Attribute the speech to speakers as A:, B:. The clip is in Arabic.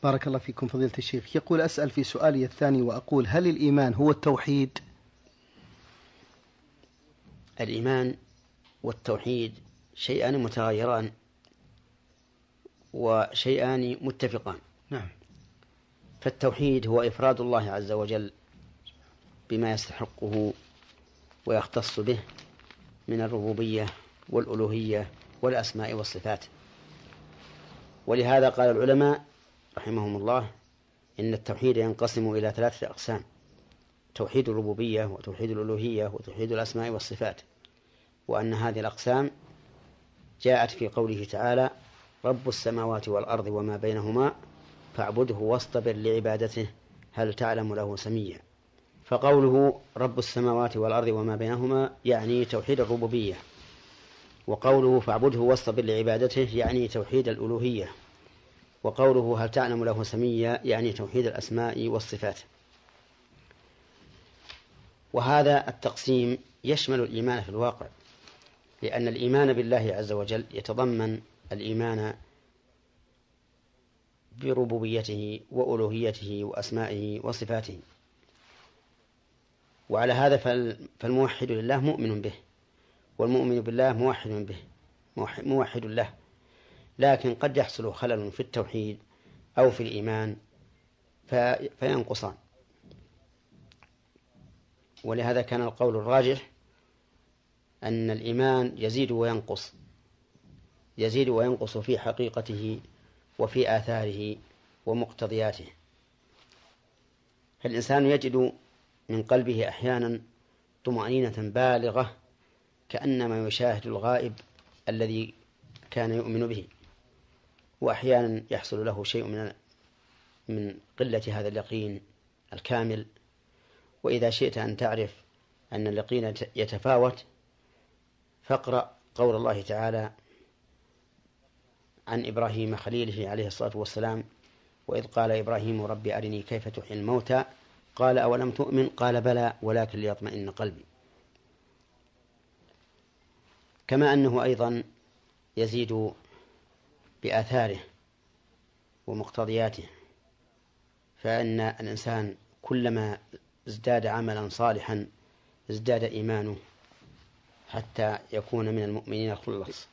A: بارك الله فيكم فضيلة الشيخ. يقول: أسأل في سؤالي الثاني وأقول: هل الإيمان هو التوحيد؟
B: الإيمان والتوحيد شيئان متغايران وشيئان متفقان.
A: نعم.
B: فالتوحيد هو إفراد الله عز وجل بما يستحقه ويختص به من الربوبية والألوهية والأسماء والصفات. ولهذا قال العلماء رحمهم الله إن التوحيد ينقسم إلى 3 أقسام: توحيد الربوبية وتوحيد الألوهية وتوحيد الأسماء والصفات، وأن هذه الأقسام جاءت في قوله تعالى: رب السماوات والأرض وما بينهما فاعبده واصطبر لعبادته هل تعلم له سميا. فقوله رب السماوات والأرض وما بينهما يعني توحيد الربوبية، وقوله فاعبده واصطبر لعبادته يعني توحيد الألوهية، وقوله هل تعلم له سميا يعني توحيد الأسماء والصفات. وهذا التقسيم يشمل الإيمان في الواقع، لأن الإيمان بالله عز وجل يتضمن الإيمان بربوبيته وألوهيته وأسمائه وصفاته. وعلى هذا فالموحد لله مؤمن به، والمؤمن بالله موحد له. لكن قد يحصل خلل في التوحيد أو في الإيمان فينقصان. ولهذا كان القول الراجح أن الإيمان يزيد وينقص في حقيقته وفي آثاره ومقتضياته. فالإنسان يجد من قلبه أحيانا طمأنينة بالغة كأنما يشاهد الغائب الذي كان يؤمن به، وأحيانا يحصل له شيء من قلة هذا اليقين الكامل. وإذا شئت أن تعرف أن اليقين يتفاوت فاقرأ قول الله تعالى عن إبراهيم خليله عليه الصلاة والسلام: وإذ قال إبراهيم رب أرني كيف تحيي الموتى قال أولم تؤمن قال بلى ولكن ليطمئن قلبي. كما أنه أيضا يزيد بآثاره ومقتضياته، فإن الإنسان كلما ازداد عملا صالحا ازداد إيمانه حتى يكون من المؤمنين الخلص.